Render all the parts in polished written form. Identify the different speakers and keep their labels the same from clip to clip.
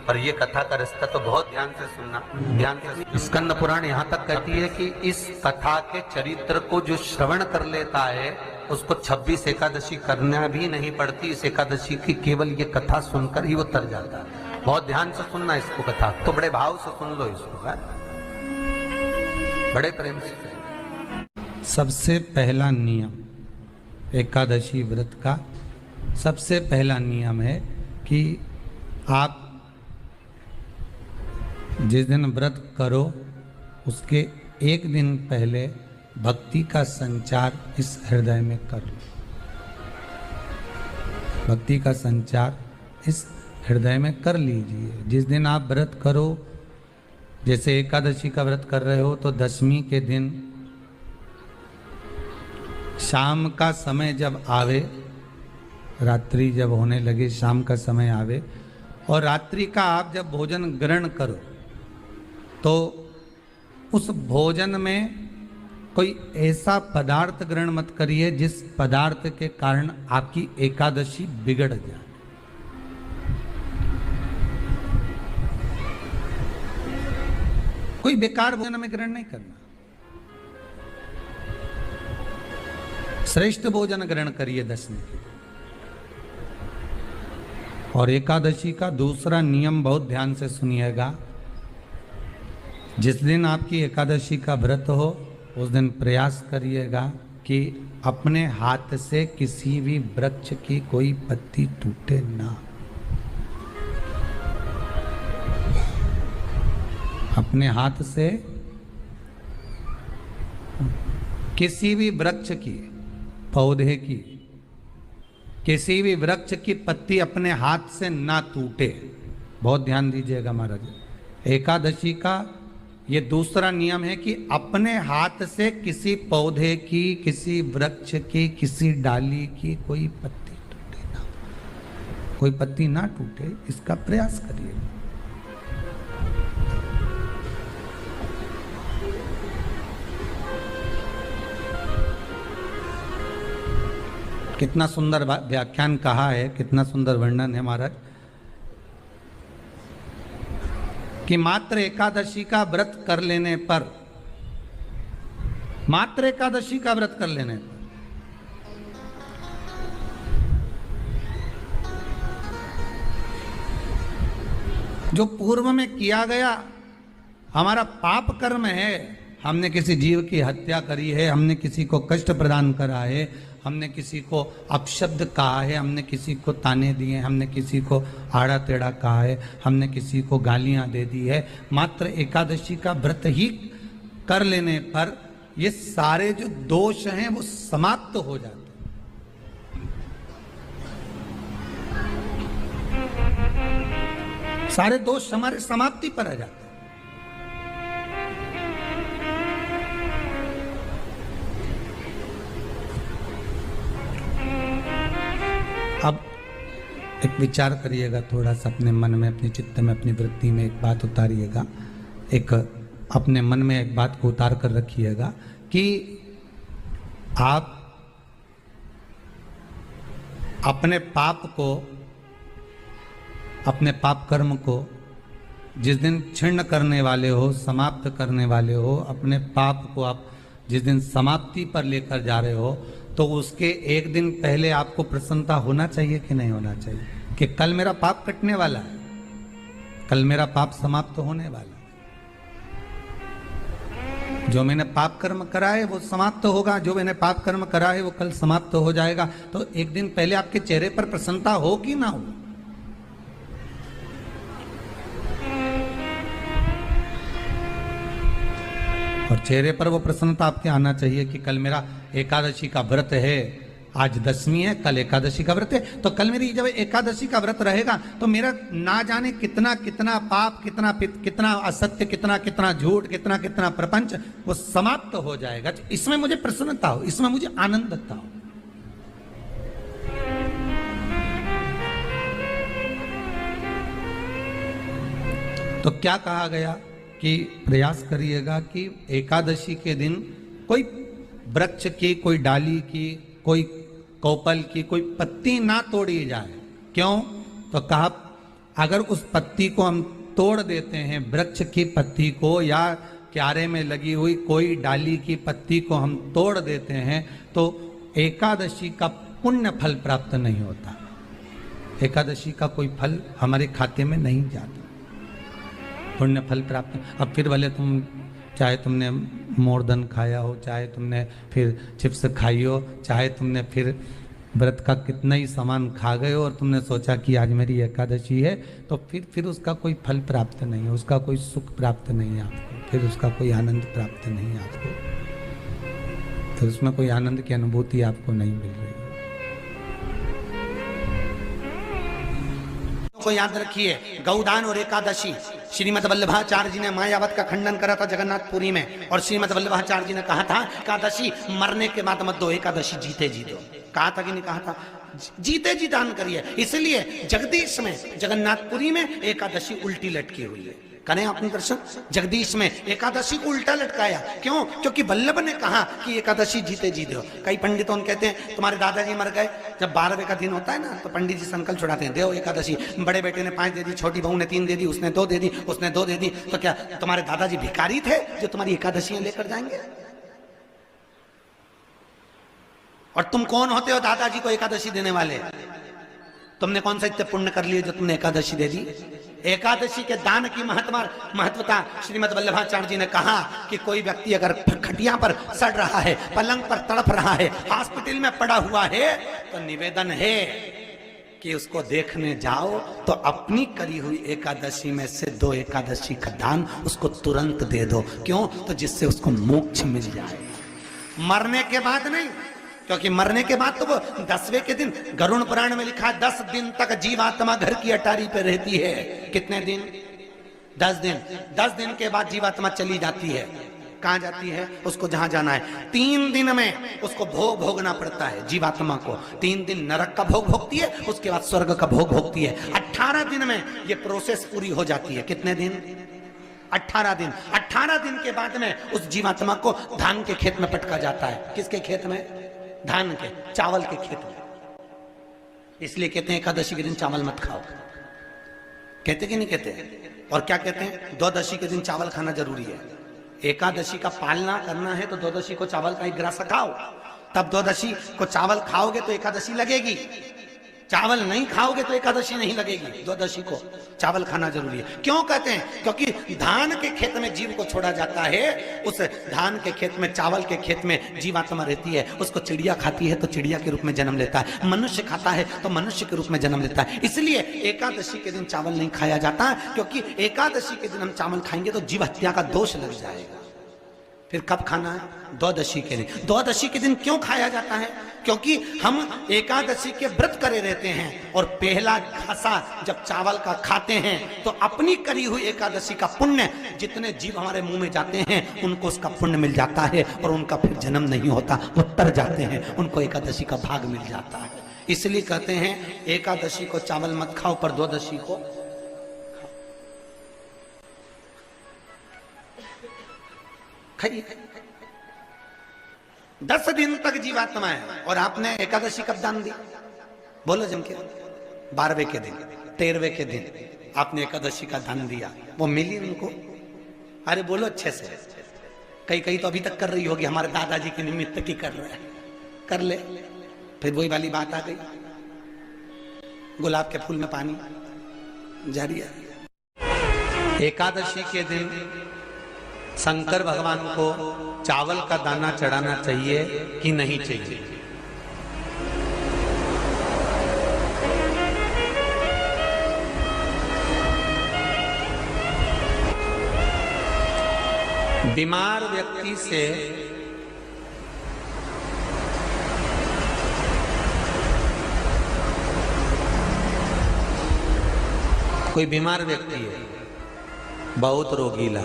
Speaker 1: और ये कथा का रिश्ता तो बहुत ध्यान से सुनना, ध्यान से। स्कंद पुराण यहाँ तक कहती है कि इस कथा के चरित्र को जो श्रवण कर लेता है उसको 26 एकादशी करना भी नहीं पड़ती। इस एकादशी की केवल ये कथा सुनकर ही वो तर जाता है। बहुत ध्यान से सुनना इसको, कथा तो बड़े भाव से सुन लो इसको, है? बड़े प्रेम से।
Speaker 2: सबसे पहला नियम एकादशी व्रत का सबसे पहला नियम है कि आप जिस दिन व्रत करो उसके एक दिन पहले भक्ति का संचार इस हृदय में कर लो। भक्ति का संचार इस हृदय में कर लीजिए। जिस दिन आप व्रत करो, जैसे एकादशी का व्रत कर रहे हो तो दशमी के दिन शाम का समय जब आवे, रात्रि जब होने लगे, शाम का समय आवे और रात्रि का आप जब भोजन ग्रहण करो तो उस भोजन में कोई ऐसा पदार्थ ग्रहण मत करिए जिस पदार्थ के कारण आपकी एकादशी बिगड़ जाए। कोई बेकार भोजन में ग्रहण नहीं करना, श्रेष्ठ भोजन ग्रहण करिए दशमी के। और एकादशी का दूसरा नियम बहुत ध्यान से सुनिएगा। जिस दिन आपकी एकादशी का व्रत हो उस दिन प्रयास करिएगा कि अपने हाथ से किसी भी वृक्ष की कोई पत्ती टूटे ना। अपने हाथ से किसी भी वृक्ष की, पौधे की, किसी भी वृक्ष की पत्ती अपने हाथ से ना टूटे। बहुत ध्यान दीजिएगा महाराज। एकादशी का ये दूसरा नियम है कि अपने हाथ से किसी पौधे की, किसी वृक्ष की, किसी डाली की कोई पत्ती टूटे ना, कोई पत्ती ना टूटे, इसका प्रयास करिए। कितना सुंदर व्याख्यान कहा है, कितना सुंदर वर्णन है महाराज कि मात्र एकादशी का व्रत कर लेने पर, मात्र एकादशी का व्रत कर लेने पर जो पूर्व में किया गया हमारा पाप कर्म है, हमने किसी जीव की हत्या करी है, हमने किसी को कष्ट प्रदान करा है, हमने किसी को अपशब्द कहा है, हमने किसी को ताने दिए, हमने किसी को आड़ा टेढ़ा कहा है, हमने किसी को गालियां दे दी है, मात्र एकादशी का व्रत ही कर लेने पर ये सारे जो दोष हैं वो समाप्त हो जाते हैं। सारे दोष हमारे समाप्ति पर आ जाते हैं। अब एक विचार करिएगा थोड़ा सा अपने मन में, अपने चित्त में, अपनी वृत्ति में एक बात उतारिएगा। एक अपने मन में एक बात को उतार कर रखिएगा कि आप अपने पाप को, अपने पाप कर्म को जिस दिन छिन्न करने वाले हो, समाप्त करने वाले हो, अपने पाप को आप जिस दिन समाप्ति पर लेकर जा रहे हो तो उसके एक दिन पहले आपको प्रसन्नता होना चाहिए कि नहीं होना चाहिए कि कल मेरा पाप कटने वाला है, कल मेरा पाप समाप्त होने वाला है। जो मैंने पाप कर्म करा है वो समाप्त होगा, जो मैंने पाप कर्म करा है वो कल समाप्त हो जाएगा। तो एक दिन पहले आपके चेहरे पर प्रसन्नता हो कि ना हो? और चेहरे पर वो प्रसन्नता आपके आना चाहिए कि कल मेरा एकादशी का व्रत है, आज दशमी है, कल एकादशी का व्रत है, तो कल मेरी जब एकादशी का व्रत रहेगा तो मेरा ना जाने कितना कितना पाप, कितना असत्य, कितना झूठ, कितना प्रपंच वो समाप्त हो जाएगा। इसमें मुझे प्रसन्नता हो, इसमें मुझे आनंदता हो। तो क्या कहा गया कि प्रयास करिएगा कि एकादशी के दिन कोई वृक्ष की, कोई डाली की, कोई कोपल की कोई पत्ती ना तोड़ी जाए। क्यों? तो कहा अगर उस पत्ती को हम तोड़ देते हैं, वृक्ष की पत्ती को या क्यारे में लगी हुई कोई डाली की पत्ती को हम तोड़ देते हैं, तो एकादशी का पुण्य फल प्राप्त नहीं होता। एकादशी का कोई फल हमारे खाते में नहीं जाता, पुण्य फल प्राप्त। अब फिर भले तुम चाहे तुमने मोरधन खाया हो, चाहे तुमने फिर चिप्स खाई हो, चाहे तुमने फिर व्रत का कितना ही सामान खा गए हो और तुमने सोचा कि आज मेरी एकादशी है, तो फिर उसका कोई फल प्राप्त नहीं है, उसका कोई सुख प्राप्त नहीं है आपको, फिर उसका कोई आनंद प्राप्त नहीं है आपको, फिर उसमें कोई आनंद की अनुभूति आपको नहीं मिल रही।
Speaker 3: को याद रखिए, गौदान और एकादशी, श्रीमद वल्लभाचार्य जी ने मायावत का खंडन करा था जगन्नाथपुरी में, और श्रीमद वल्लभाचार्य जी ने कहा था एकादशी मरने के बाद मत दो, एकादशी जीते जी दो। कहा था कि नहीं कहा था? जीते जी दान करिए। इसलिए जगदीश में, जगन्नाथपुरी में एकादशी उल्टी लटकी हुई है। करें आपने दर्शन? जगदीश में एकादशी को उल्टा लटकाया, क्यों? क्योंकि वल्लभ ने कहा कि एकादशी जीते जी दो। कई पंडितों कहते हैं तुम्हारे दादाजी मर गए, जब 12वें का दिन होता है ना, तो पंडित जी संकल्प छुड़ाते हैं, दो एकादशी। बड़े बेटे ने 5 दे दी, छोटी बहू ने 3 दे दी, उसने 2 दे दी, उसने 2 दे दी, तो क्या तुम्हारे दादाजी भिखारी थे जो तुम्हारी एकादशियां लेकर जाएंगे? और तुम कौन होते हो दादाजी को एकादशी देने वाले? तुमने कौन सा इतने पुण्य कर लिए जो तुमने एकादशी दे दी? एकादशी के दान की महत्वता श्रीमद वल्लभाचार्य जी ने कहा कि कोई व्यक्ति अगर खटिया पर सड़ रहा है, पलंग पर तड़प रहा है, हॉस्पिटल में पड़ा हुआ है, तो निवेदन है कि उसको देखने जाओ तो अपनी करी हुई एकादशी में से 2 एकादशी का दान उसको तुरंत दे दो। क्यों? तो जिससे उसको मोक्ष मिल जाए, मरने के बाद नहीं। क्योंकि मरने के बाद तो वो 10वें के दिन, गरुड़ पुराण में लिखा है 10 दिन तक जीवात्मा घर की अटारी पे रहती है। कितने दिन? 10 दिन। 10 दिन के बाद जीवात्मा चली जाती है। कहां जाती है? उसको जहां जाना है। 3 दिन में उसको भोग भोगना पड़ता है जीवात्मा को। 3 दिन नरक का भोग भोगती है, उसके बाद स्वर्ग का भोग भोगती है। 18 दिन में ये प्रोसेस पूरी हो जाती है। कितने दिन? 18 दिन। 18 दिन के बाद में उस जीवात्मा को धान के खेत में पटका जाता है। किसके खेत में? धान के, चावल के खेत में। इसलिए कहते हैं एकादशी के दिन चावल मत खाओ। कहते कि नहीं कहते? और क्या कहते हैं? द्वादशी के दिन चावल खाना जरूरी है। एकादशी का पालना करना है तो द्वादशी को चावल का 1 गिरास खाओ, तब द्वादशी को चावल खाओगे तो एकादशी लगेगी। चावल नहीं खाओगे तो एकादशी नहीं लगेगी। द्वादशी को चावल खाना जरूरी है। क्यों कहते हैं? क्योंकि धान के खेत में जीव को छोड़ा जाता है, उस धान के खेत में, चावल के खेत में जीवात्मा रहती है। उसको चिड़िया खाती है तो चिड़िया के रूप में जन्म लेता है, मनुष्य खाता है तो मनुष्य के रूप में जन्म लेता है। इसलिए एकादशी के दिन चावल नहीं खाया जाता, क्योंकि एकादशी के दिन हम चावल खाएंगे तो जीव हत्या का दोष लग जाएगा। फिर कब खाना है? द्वादशी के दिन। द्वादशी के दिन क्यों खाया जाता है? क्योंकि हम एकादशी के व्रत करे रहते हैं, और पहला घासा जब चावल का खाते हैं तो अपनी करी हुई एकादशी का पुण्य, जितने जीव हमारे मुंह में जाते हैं उनको उसका पुण्य मिल जाता है, और उनका फिर जन्म नहीं होता, वो तर जाते हैं, उनको एकादशी का भाग मिल जाता है। इसलिए कहते हैं एकादशी को चावल मत खाओ, पर द्वादशी को खाइए। 10 दिन तक जीवात्मा है, और आपने एकादशी कब दान दी? बोलो जम के। 12वें के दिन, 13वें के दिन आपने एकादशी का दान दिया, वो मिली उनको? अरे बोलो अच्छे से। कई तो अभी तक कर रही होगी, हमारे दादाजी के निमित्त की कर रहे हैं, कर ले। फिर वही वाली बात आ गई, गुलाब के फूल में पानी जारी है।
Speaker 1: एकादशी के दिन शंकर भगवान को चावल का दाना चढ़ाना चाहिए कि नहीं चाहिए? बीमार व्यक्ति से कोई बीमार व्यक्ति है, बहुत रोगीला,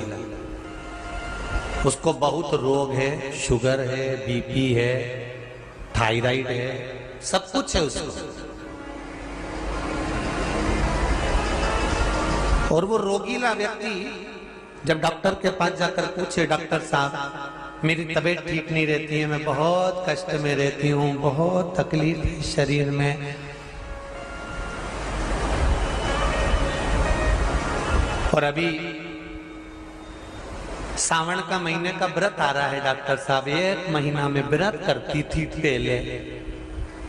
Speaker 1: उसको बहुत रोग है, शुगर है, बीपी है, थायराइड है, सब कुछ है उसको, और वो रोगीला व्यक्ति जब डॉक्टर के पास जाकर पूछे, डॉक्टर साहब मेरी तबीयत ठीक नहीं रहती है, मैं बहुत कष्ट में रहती हूँ, बहुत तकलीफ है शरीर में, और अभी सावन का महीने का व्रत आ रहा है डॉक्टर साहब, 1 महीना में व्रत करती थी पहले,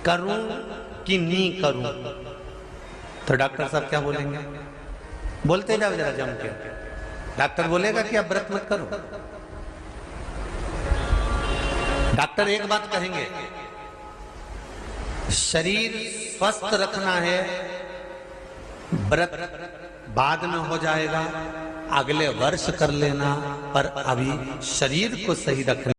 Speaker 1: करूं कि नहीं करूं? तो डॉक्टर साहब क्या बोलेंगे? बोलते जाओ जरा जम के। डॉक्टर बोलेगा कि आप व्रत मत करो। डॉक्टर एक बात कहेंगे, शरीर स्वस्थ रखना है, व्रत बाद में हो जाएगा, अगले वर्ष कर लेना, पर अभी शरीर को सही रखना